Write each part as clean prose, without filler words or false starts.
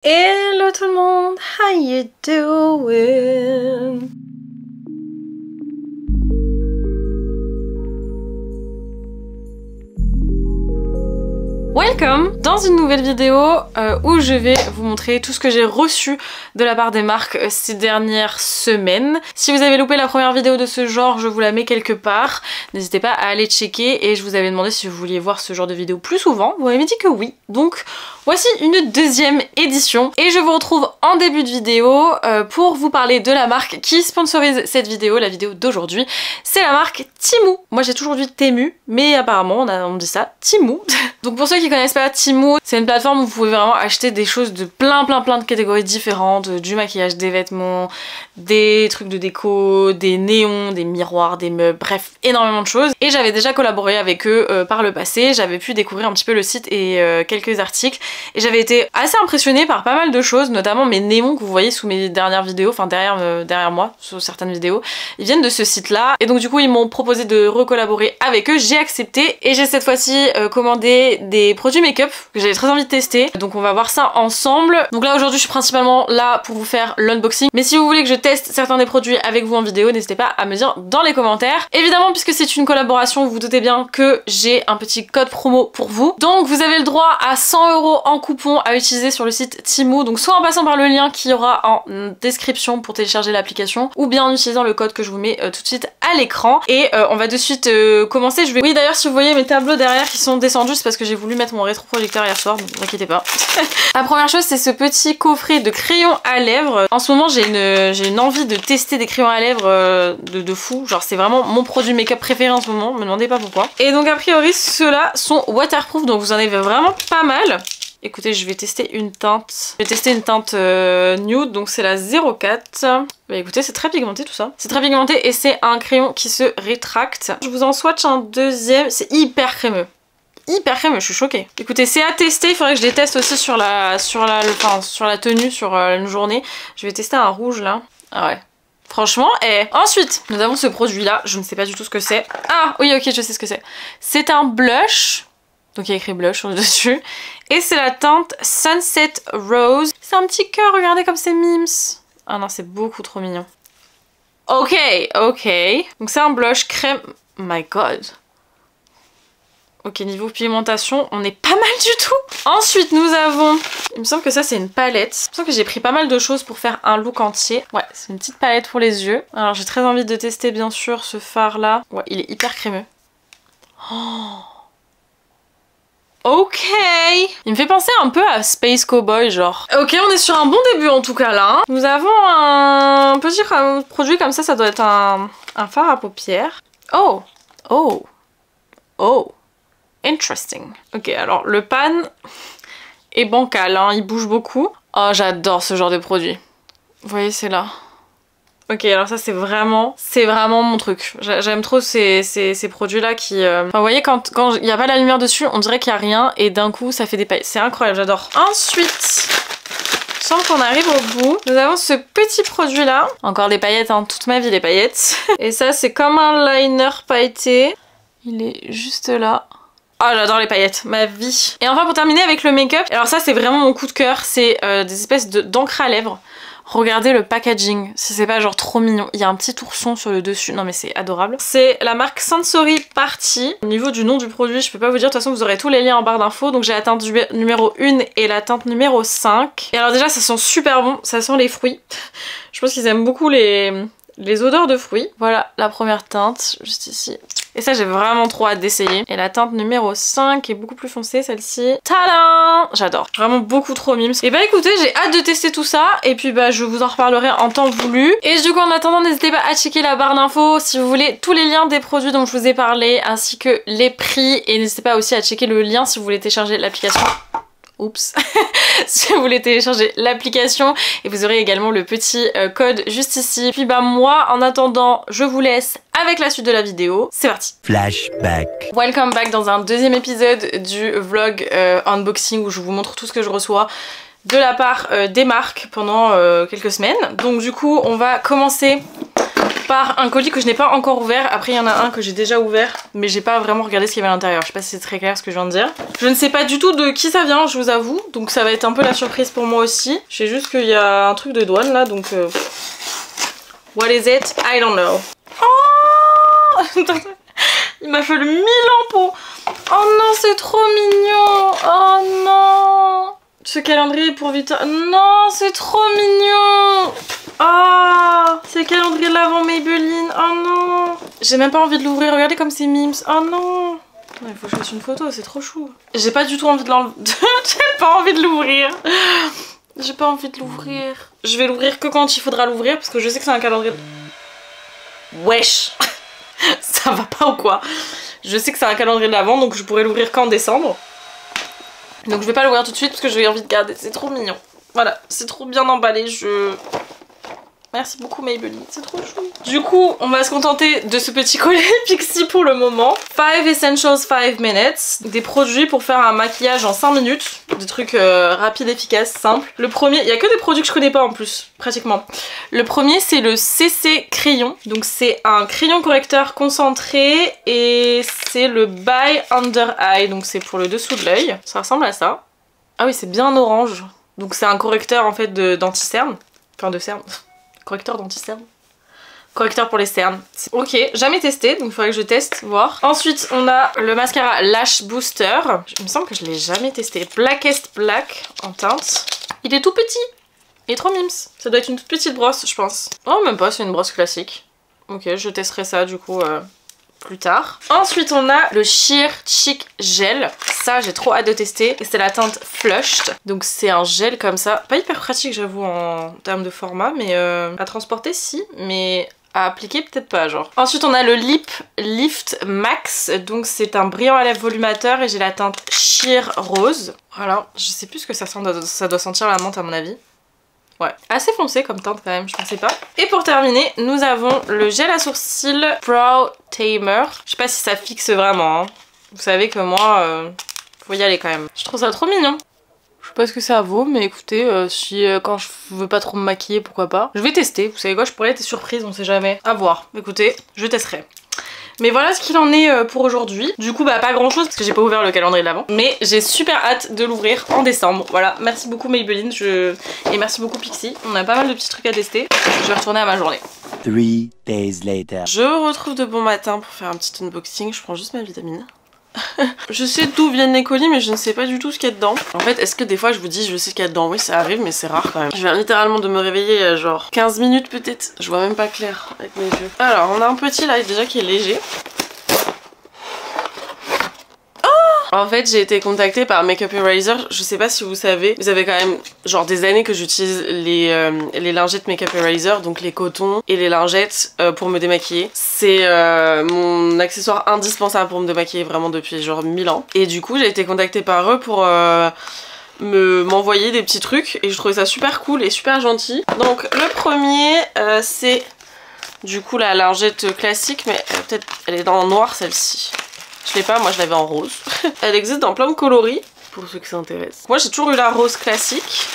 Hello tout le monde, how you doing? Welcome dans une nouvelle vidéo où je vais vous montrer tout ce que j'ai reçu de la part des marques ces dernières semaines. Si vous avez loupé la première vidéo de ce genre, je vous la mets quelque part. N'hésitez pas à aller checker et je vous avais demandé si vous vouliez voir ce genre de vidéo plus souvent. Vous m'avez dit que oui. Donc voici une deuxième édition et je vous retrouve en début de vidéo pour vous parler de la marque qui sponsorise cette vidéo, la vidéo d'aujourd'hui. C'est la marque Temu. Moi j'ai toujours dit Temu, mais apparemment on dit ça, Temu. Donc pour ceux qui connaissent pas Temu, c'est une plateforme où vous pouvez vraiment acheter des choses de plein de catégories différentes, du maquillage, des vêtements, des trucs de déco, des néons, des miroirs, des meubles, bref, énormément de choses. Et j'avais déjà collaboré avec eux par le passé, j'avais pu découvrir un petit peu le site et quelques articles. Et j'avais été assez impressionnée par pas mal de choses, notamment mes néons que vous voyez sous mes dernières vidéos, enfin derrière moi, sur certaines vidéos. Ils viennent de ce site-là. Et donc du coup, ils m'ont proposé de recollaborer avec eux. J'ai accepté et j'ai cette fois-ci commandé des produits make-up que j'avais très envie de tester. Donc on va voir ça ensemble. Donc là aujourd'hui, je suis principalement là pour vous faire l'unboxing. Mais si vous voulez que je teste certains des produits avec vous en vidéo, n'hésitez pas à me dire dans les commentaires. Évidemment, puisque c'est une collaboration, vous vous doutez bien que j'ai un petit code promo pour vous. Donc vous avez le droit à 100 € en coupon à utiliser sur le site Temu, donc soit en passant par le lien qui y aura en description pour télécharger l'application, ou bien en utilisant le code que je vous mets tout de suite à l'écran. Et on va de suite commencer. Oui, d'ailleurs, si vous voyez mes tableaux derrière qui sont descendus, c'est parce que j'ai voulu mettre mon rétroprojecteur hier soir, donc ne vous inquiétez pas. La première chose, c'est ce petit coffret de crayons à lèvres. En ce moment, j'ai une envie de tester des crayons à lèvres de fou. Genre, c'est vraiment mon produit make-up préféré en ce moment, me demandez pas pourquoi. Et donc, a priori, ceux-là sont waterproof, donc vous en avez vraiment pas mal. Écoutez, je vais tester une teinte. Je vais tester une teinte nude, donc c'est la 04. Bah écoutez, c'est très pigmenté tout ça. C'est très pigmenté et c'est un crayon qui se rétracte. Je vous en swatch un deuxième. C'est hyper crémeux. Hyper crémeux, je suis choquée. Écoutez, c'est à tester. Il faudrait que je les teste aussi sur la tenue, sur une journée. Je vais tester un rouge là. Ah ouais. Franchement, et ensuite, nous avons ce produit-là. Je ne sais pas du tout ce que c'est. Ah oui, ok, je sais ce que c'est. C'est un blush. Donc il y a écrit blush dessus. Et c'est la teinte Sunset Rose. C'est un petit cœur, regardez comme c'est mimes. Ah non, c'est beaucoup trop mignon. Ok. Donc c'est un blush crème. My god. Ok, niveau pigmentation, on est pas mal du tout. Ensuite, nous avons... Il me semble que ça, c'est une palette. Il me semble que j'ai pris pas mal de choses pour faire un look entier. Ouais, c'est une petite palette pour les yeux. Alors, j'ai très envie de tester, bien sûr, ce fard-là. Ouais, il est hyper crémeux. Oh. Ok. Il me fait penser un peu à Space Cowboy, genre. Ok, on est sur un bon début, en tout cas, là. Nous avons un petit produit comme ça doit être un fard à paupières. Oh. Interesting. Ok, alors le pan est bancal, hein, il bouge beaucoup. Oh, j'adore ce genre de produit. Vous voyez, c'est là. Ok, alors ça c'est vraiment mon truc. J'aime trop ces produits-là qui... Enfin, vous voyez, quand il n'y a pas la lumière dessus, on dirait qu'il n'y a rien et d'un coup ça fait des paillettes. C'est incroyable, j'adore. Ensuite, il semble qu'on arrive au bout. Nous avons ce petit produit-là. Encore des paillettes, hein, toute ma vie les paillettes. Et ça c'est comme un liner pailleté. Il est juste là. Oh, j'adore les paillettes, ma vie. Et enfin, pour terminer avec le make-up, alors ça c'est vraiment mon coup de cœur, c'est des espèces d'encre à lèvres. Regardez le packaging, si c'est pas genre trop mignon. Il y a un petit ourson sur le dessus, non mais c'est adorable. C'est la marque Sensory Party. Au niveau du nom du produit, je peux pas vous dire, de toute façon vous aurez tous les liens en barre d'infos. Donc j'ai la teinte numéro 1 et la teinte numéro 5. Et alors déjà ça sent super bon, ça sent les fruits. Je pense qu'ils aiment beaucoup les odeurs de fruits. Voilà la première teinte, juste ici. Et ça j'ai vraiment trop hâte d'essayer. Et la teinte numéro 5 est beaucoup plus foncée, celle-ci. Tadam! J'adore. Vraiment beaucoup trop mimes. Et bah écoutez, j'ai hâte de tester tout ça. Et puis bah je vous en reparlerai en temps voulu. Et du coup en attendant, n'hésitez pas à checker la barre d'infos si vous voulez tous les liens des produits dont je vous ai parlé, ainsi que les prix. Et n'hésitez pas aussi à checker le lien si vous voulez télécharger l'application. Oups. Si vous voulez télécharger l'application, et vous aurez également le petit code juste ici. Puis bah moi en attendant, je vous laisse avec la suite de la vidéo. C'est parti. Flashback. Welcome back dans un deuxième épisode du vlog unboxing où je vous montre tout ce que je reçois de la part des marques pendant quelques semaines. Donc du coup on va commencer par un colis que je n'ai pas encore ouvert. Après il y en a un que j'ai déjà ouvert, mais j'ai pas vraiment regardé ce qu'il y avait à l'intérieur. Je sais pas si c'est très clair ce que je viens de dire. Je ne sais pas du tout de qui ça vient, je vous avoue, donc ça va être un peu la surprise pour moi aussi. Je sais juste qu'il y a un truc de douane là, donc what is it? I don't know. Oh il m'a fallu 1000 ans pour... Oh non, c'est trop mignon. Oh non. Ce calendrier est pour Victor. Non, c'est trop mignon. Oh, c'est le calendrier de l'avant Maybelline. Oh non. J'ai même pas envie de l'ouvrir. Regardez comme c'est mimes. Oh non. Il faut que je fasse une photo, c'est trop chou. J'ai pas du tout envie de l'enlever. J'ai pas envie de l'ouvrir. J'ai pas envie de l'ouvrir. Je vais l'ouvrir que quand il faudra l'ouvrir parce que je sais que c'est un calendrier. Wesh. Ça va pas ou quoi? Je sais que c'est un calendrier de l'avant donc je pourrais l'ouvrir qu'en décembre. Donc je vais pas l'ouvrir tout de suite parce que j'ai envie de garder. C'est trop mignon. Voilà, c'est trop bien emballé. Merci beaucoup Maybelline, c'est trop chou. Du coup, on va se contenter de ce petit collet Pixi pour le moment. 5 Essentials 5 Minutes. Des produits pour faire un maquillage en 5 minutes. Des trucs rapides, efficaces, simples. Le premier, il y a que des produits que je connais pas en plus, pratiquement. Le premier, c'est le CC Crayon. Donc c'est un crayon correcteur concentré et c'est le By Under Eye. Donc c'est pour le dessous de l'œil. Ça ressemble à ça. Ah oui, c'est bien orange. Donc c'est un correcteur en fait d'anti-cerne. Enfin de cerne. Correcteur d'anti-cerne. Correcteur pour les cernes. Ok, jamais testé, donc il faudrait que je teste, voir. Ensuite, on a le mascara Lash Booster. Il me semble que je l'ai jamais testé. Blackest Black en teinte. Il est tout petit. Il est trop mimes. Ça doit être une toute petite brosse, je pense. Oh, même pas, c'est une brosse classique. Ok, je testerai ça du coup plus tard. Ensuite, on a le Sheer Cheek Gel. Ça, j'ai trop hâte de tester. Et c'est la teinte Flushed. Donc c'est un gel comme ça. Pas hyper pratique, j'avoue, en termes de format. Mais à transporter, si. Mais à appliquer, peut-être pas, genre. Ensuite, on a le Lip Lift Max. Donc c'est un brillant à lèvres volumateur. Et j'ai la teinte Sheer Rose. Voilà. Je sais plus ce que ça sent. Ça doit sentir la menthe, à mon avis. Ouais, assez foncé comme teinte quand même, je pensais pas. Et pour terminer, nous avons le gel à sourcils Brow Tamer. Je sais pas si ça fixe vraiment, hein. Vous savez que moi, faut y aller quand même. Je trouve ça trop mignon. Je sais pas ce que ça vaut, mais écoutez, quand je veux pas trop me maquiller, pourquoi pas. Je vais tester, vous savez quoi, je pourrais être surprise, on sait jamais. À voir, écoutez, je testerai. Mais voilà ce qu'il en est pour aujourd'hui. Du coup, bah pas grand chose parce que j'ai pas ouvert le calendrier de l'avant. Mais j'ai super hâte de l'ouvrir en décembre. Voilà, merci beaucoup Maybelline et merci beaucoup Pixi. On a pas mal de petits trucs à tester. Je vais retourner à ma journée. 3 days later. Je me retrouve de bon matin pour faire un petit unboxing. Je prends juste ma vitamine. Je sais d'où viennent les colis mais je ne sais pas du tout ce qu'il y a dedans. En fait, est-ce que des fois je vous dis je sais ce qu'il y a dedans? Oui, ça arrive mais c'est rare quand même. Je viens littéralement de me réveiller il y a genre 15 minutes peut-être. Je vois même pas clair avec mes yeux. Alors, on a un petit là déjà qui est léger. En fait, j'ai été contactée par Makeup Eraser. Je sais pas si vous savez, vous avez quand même genre des années que j'utilise les lingettes Makeup Eraser, donc les cotons et les lingettes pour me démaquiller. C'est mon accessoire indispensable pour me démaquiller vraiment depuis genre 1000 ans. Et du coup, j'ai été contactée par eux pour m'envoyer des petits trucs et je trouvais ça super cool et super gentil. Donc le premier, c'est du coup la lingette classique, mais peut-être elle est dans le noir celle-ci. Je l'ai pas, moi je l'avais en rose. Elle existe dans plein de coloris, pour ceux qui s'intéressent. Moi j'ai toujours eu la rose classique.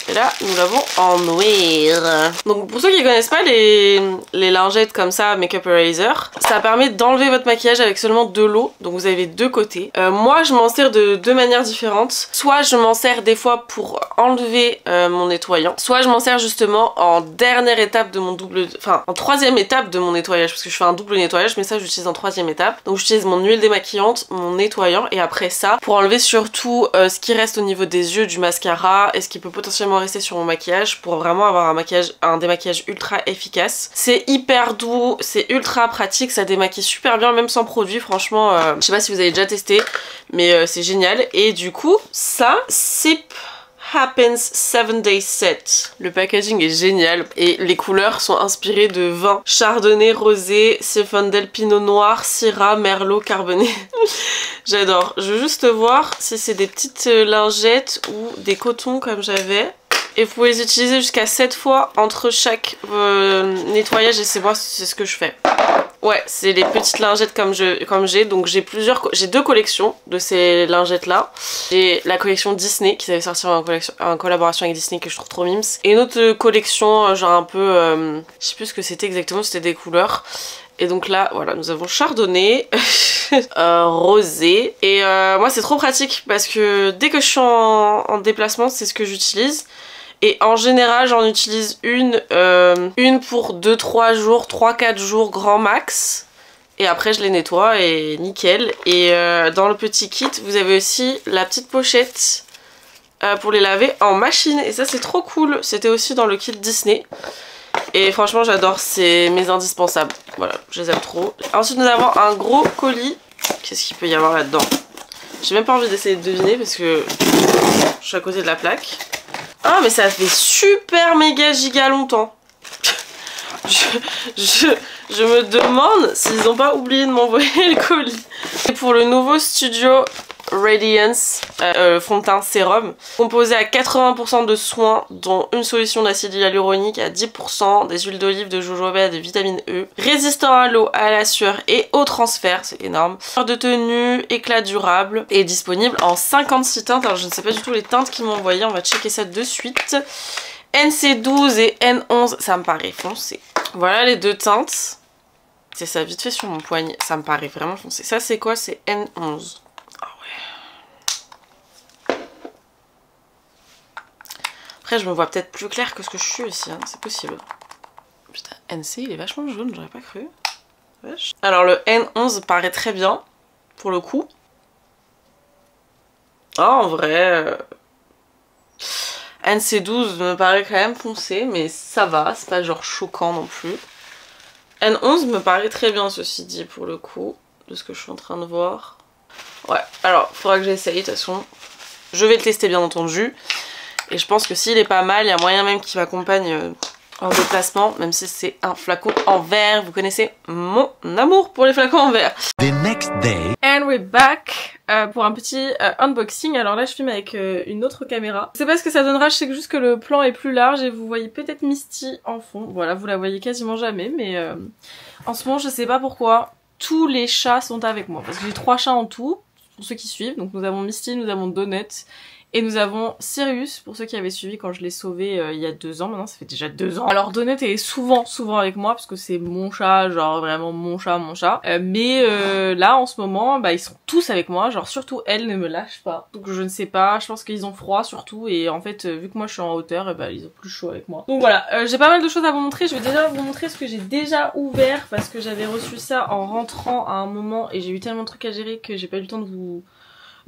Et là, nous l'avons en noir. Donc pour ceux qui connaissent pas les lingettes comme ça, Makeup Eraser, ça permet d'enlever votre maquillage avec seulement de l'eau. Donc vous avez deux côtés. Moi, je m'en sers de deux manières différentes. Soit je m'en sers des fois pour enlever mon nettoyant. Soit je m'en sers justement en dernière étape de mon double... Enfin, en troisième étape de mon nettoyage. Parce que je fais un double nettoyage, mais ça j'utilise en troisième étape. Donc j'utilise mon huile démaquillante, mon nettoyant. Et après ça, pour enlever surtout ce qui reste au niveau des yeux, du mascara et ce qui peut potentiellement rester sur mon maquillage pour vraiment avoir un démaquillage ultra efficace. C'est hyper doux, c'est ultra pratique, ça démaquille super bien même sans produit, franchement je sais pas si vous avez déjà testé mais c'est génial. Et du coup ça, Sip Happens 7 Day Set. Le packaging est génial et les couleurs sont inspirées de vin. Chardonnay, rosé, Zinfandel, pinot noir, syrah, merlot, carboné. J'adore. Je veux juste voir si c'est des petites lingettes ou des cotons comme j'avais. Et vous pouvez les utiliser jusqu'à 7 fois entre chaque nettoyage et c'est moi, c'est ce que je fais. Ouais, c'est les petites lingettes comme j'ai. Donc j'ai deux collections de ces lingettes là. J'ai la collection Disney qui s'avait sorti en collaboration avec Disney que je trouve trop mimes. Et une autre collection genre un peu... je sais plus ce que c'était exactement, c'était des couleurs. Et donc là, voilà, nous avons chardonnay, rosé. Et moi c'est trop pratique parce que dès que je suis en déplacement, c'est ce que j'utilise. Et en général, j'en utilise une pour 2-3 jours, 3-4 jours grand max. Et après, je les nettoie et nickel. Et dans le petit kit, vous avez aussi la petite pochette pour les laver en machine. Et ça, c'est trop cool. C'était aussi dans le kit Disney. Et franchement, j'adore. C'est mes indispensables. Voilà, je les aime trop. Ensuite, nous avons un gros colis. Qu'est-ce qu'il peut y avoir là-dedans? J'ai même pas envie d'essayer de deviner parce que je suis à côté de la plaque. Ah mais ça fait super méga giga longtemps. Je me demande s'ils n'ont pas oublié de m'envoyer le colis. Et pour le nouveau Studio Radiance fond de teint sérum, composé à 80% de soins, dont une solution d'acide hyaluronique à 10%, des huiles d'olive, de jojoba, de vitamine E, résistant à l'eau, à la sueur et au transfert, c'est énorme, de tenue, éclat durable, et disponible en 56 teintes. Alors je ne sais pas du tout les teintes qu'ils m'ont envoyées, on va checker ça de suite. NC12 et N11, ça me paraît foncé. Voilà les deux teintes. C'est ça vite fait sur mon poignet, ça me paraît vraiment foncé. Ça c'est quoi? C'est N11. Après, je me vois peut-être plus clair que ce que je suis aussi, hein. C'est possible. Putain, NC, il est vachement jaune, j'aurais pas cru. Wesh. Alors, le N11 paraît très bien, pour le coup. Oh, en vrai... NC12 me paraît quand même foncé, mais ça va, c'est pas genre choquant non plus. N11 me paraît très bien, ceci dit, pour le coup, de ce que je suis en train de voir. Ouais, alors, faudra que j'essaye, de toute façon. Je vais le tester, bien entendu. Et je pense que s'il est pas mal, il y a moyen même qu'il m'accompagne en déplacement, même si c'est un flacon en verre. Vous connaissez mon amour pour les flacons en verre. The next day. And we're back pour un petit unboxing. Alors là, je filme avec une autre caméra. Je sais pas ce que ça donnera, je sais que juste que le plan est plus large et vous voyez peut-être Misty en fond. Voilà, vous la voyez quasiment jamais, mais en ce moment, je sais pas pourquoi, tous les chats sont avec moi. Parce que j'ai 3 chats en tout, pour ceux qui suivent. Donc nous avons Misty, nous avons Donut. Et nous avons Sirius, pour ceux qui avaient suivi quand je l'ai sauvé il y a 2 ans, maintenant ça fait déjà 2 ans. Alors Donut est souvent avec moi, parce que c'est mon chat, genre vraiment mon chat. Mais là en ce moment, bah ils sont tous avec moi, genre surtout elle ne me lâche pas. Donc je ne sais pas, je pense qu'ils ont froid surtout, et en fait vu que moi je suis en hauteur, et bah ils ont plus chaud avec moi. Donc voilà, j'ai pas mal de choses à vous montrer, je vais déjà vous montrer ce que j'ai déjà ouvert, parce que j'avais reçu ça en rentrant à un moment, et j'ai eu tellement de trucs à gérer que j'ai pas eu le temps de vous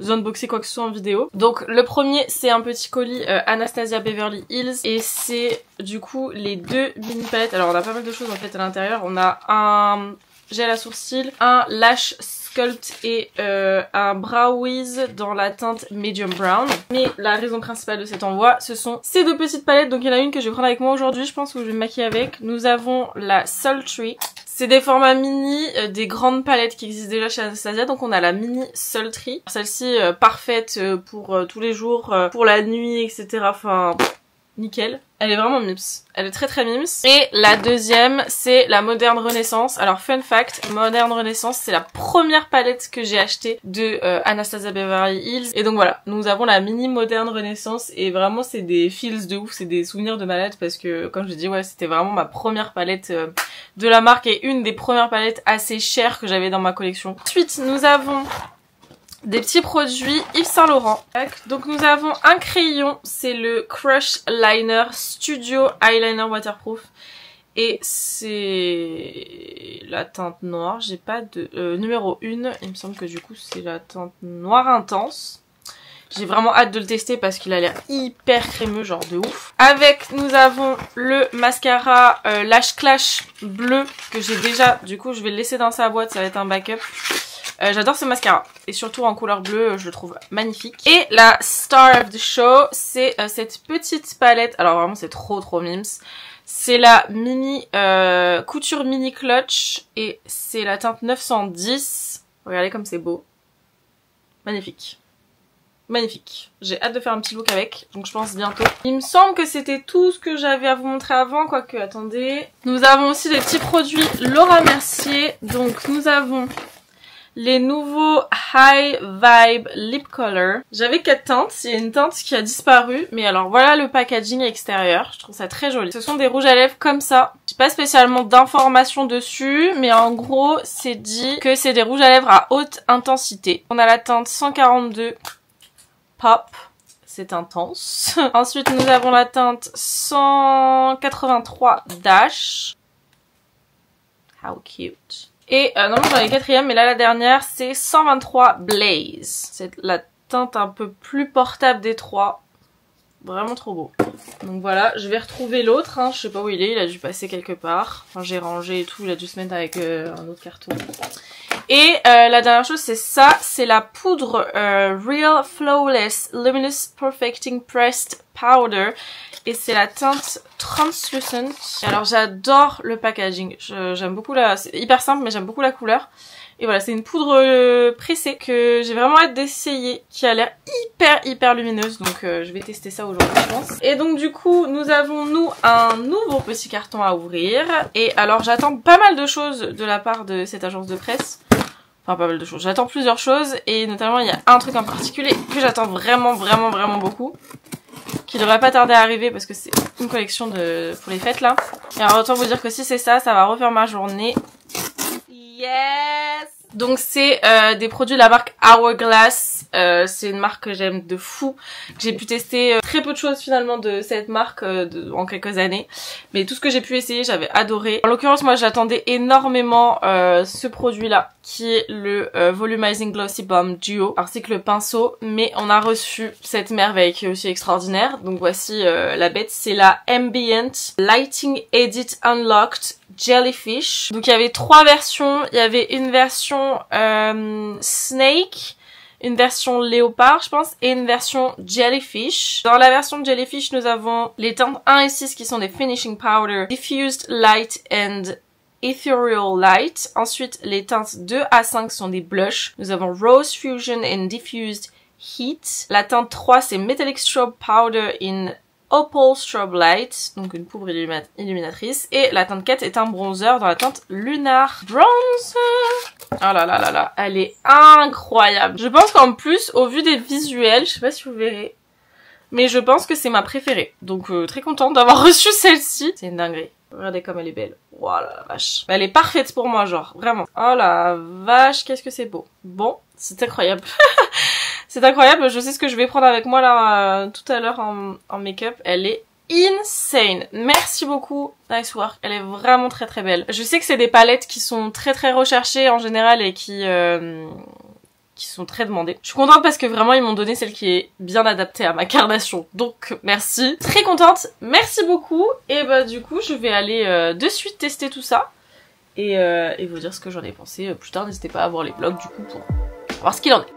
unboxer quoi que ce soit en vidéo. Donc le premier c'est un petit colis Anastasia Beverly Hills et c'est du coup les 2 mini palettes. Alors on a pas mal de choses en fait à l'intérieur. On a un gel à sourcils, un lash sculpt et un brow wiz dans la teinte medium brown. Mais la raison principale de cet envoi, ce sont ces 2 petites palettes. Donc il y en a une que je vais prendre avec moi aujourd'hui, je pense, que je vais me maquiller avec. Nous avons la Sultry. C'est des formats mini, des grandes palettes qui existent déjà chez Anastasia. Donc on a la mini Sultry. Celle-ci parfaite pour tous les jours, pour la nuit, etc. Enfin, nickel. Elle est vraiment mims. Elle est très très mims. Et la deuxième, c'est la Moderne Renaissance. Alors fun fact, Moderne Renaissance, c'est la première palette que j'ai achetée de Anastasia Beverly Hills. Et donc voilà, nous avons la mini Moderne Renaissance. Et vraiment, c'est des feels de ouf, c'est des souvenirs de malade. Parce que, comme je dis, ouais, c'était vraiment ma première palette de la marque. Et une des premières palettes assez chères que j'avais dans ma collection. Ensuite, nous avons des petits produits Yves Saint Laurent. Donc nous avons un crayon, c'est le Crush Liner Studio Eyeliner Waterproof. Et c'est la teinte noire, j'ai pas de... numéro 1, il me semble que du coup c'est la teinte noire intense. J'ai vraiment hâte de le tester parce qu'il a l'air hyper crémeux, genre de ouf. Avec, nous avons le mascara Lash Clash bleu que j'ai déjà. Du coup, je vais le laisser dans sa boîte, ça va être un backup. J'adore ce mascara. Et surtout en couleur bleue, je le trouve magnifique. Et la star of the show, c'est cette petite palette. Alors vraiment, c'est trop mimes. C'est la mini couture mini clutch. Et c'est la teinte 910. Regardez comme c'est beau. Magnifique. magnifique. J'ai hâte de faire un petit look avec, donc je pense bientôt. Il me semble que c'était tout ce que j'avais à vous montrer avant, quoique, attendez. Nous avons aussi des petits produits Laura Mercier, donc nous avons les nouveaux High Vibe Lip Color. J'avais 4 teintes, il y a une teinte qui a disparu, mais alors voilà le packaging extérieur, je trouve ça très joli. Ce sont des rouges à lèvres comme ça. J'ai pas spécialement d'informations dessus, mais en gros c'est dit que c'est des rouges à lèvres à haute intensité. On a la teinte 142 Pop, c'est intense. Ensuite nous avons la teinte 183 Dash. How cute. Et non, j'en ai 4e, mais là la dernière c'est 123 Blaze. C'est la teinte un peu plus portable des trois. Vraiment trop beau. Donc voilà, je vais retrouver l'autre, hein. Je sais pas où il a dû passer quelque part. Enfin j'ai rangé et tout, il a dû se mettre avec un autre carton. Et la dernière chose c'est ça, c'est la poudre Real Flawless Luminous Perfecting Pressed Powder. Et c'est la teinte Translucent. Alors j'adore le packaging, j'aime beaucoup la... C'est hyper simple mais j'aime beaucoup la couleur. Et voilà, c'est une poudre pressée que j'ai vraiment hâte d'essayer, qui a l'air hyper lumineuse. Donc je vais tester ça aujourd'hui je pense. Et donc du coup, nous avons un nouveau petit carton à ouvrir. Et alors j'attends pas mal de choses de la part de cette agence de presse. Enfin pas mal de choses, j'attends plusieurs choses. Et notamment il y a un truc en particulier que j'attends vraiment beaucoup. Qui devrait pas tarder à arriver parce que c'est une collection pour les fêtes là. Et alors autant vous dire que si c'est ça, ça va refaire ma journée. Yes! Donc c'est des produits de la marque Hourglass. C'est une marque que j'aime de fou. J'ai pu tester très peu de choses finalement de cette marque en quelques années. Mais tout ce que j'ai pu essayer, j'avais adoré. En l'occurrence, moi j'attendais énormément ce produit-là, qui est le Volumizing Glossy Balm Duo, ainsi que le pinceau. Mais on a reçu cette merveille qui est aussi extraordinaire. Donc voici la bête, c'est la Ambient Lighting Edit Unlocked Jellyfish. Donc il y avait 3 versions. Il y avait une version Snake, une version léopard je pense, et une version Jellyfish. Dans la version Jellyfish, nous avons les teintes 1 et 6 qui sont des Finishing Powder, Diffused Light and Ethereal Light. Ensuite, les teintes 2 à 5 sont des blushs. Nous avons Rose Fusion and Diffused Heat. La teinte 3, c'est Metallic Strobe Powder in Opal Strobe Light, donc une poudre illuminatrice. Et la teinte 4 est un bronzer dans la teinte Lunar Bronzer. Oh là là là là, elle est incroyable. Je pense qu'en plus, au vu des visuels, je sais pas si vous verrez, mais je pense que c'est ma préférée. Donc très contente d'avoir reçu celle-ci. C'est une dinguerie. Regardez comme elle est belle. Voilà la vache. Elle est parfaite pour moi, genre, vraiment. Oh la vache, qu'est-ce que c'est beau. Bon, c'est incroyable. C'est incroyable, je sais ce que je vais prendre avec moi là tout à l'heure en make-up. Elle est insane. Merci beaucoup, Nice Work. Elle est vraiment très belle. Je sais que c'est des palettes qui sont très recherchées en général et qui sont très demandées. Je suis contente parce que vraiment ils m'ont donné celle qui est bien adaptée à ma carnation. Donc merci. Très contente. Merci beaucoup. Et bah du coup je vais aller de suite tester tout ça. Et vous dire ce que j'en ai pensé plus tard. N'hésitez pas à voir les vlogs du coup pour voir ce qu'il en est.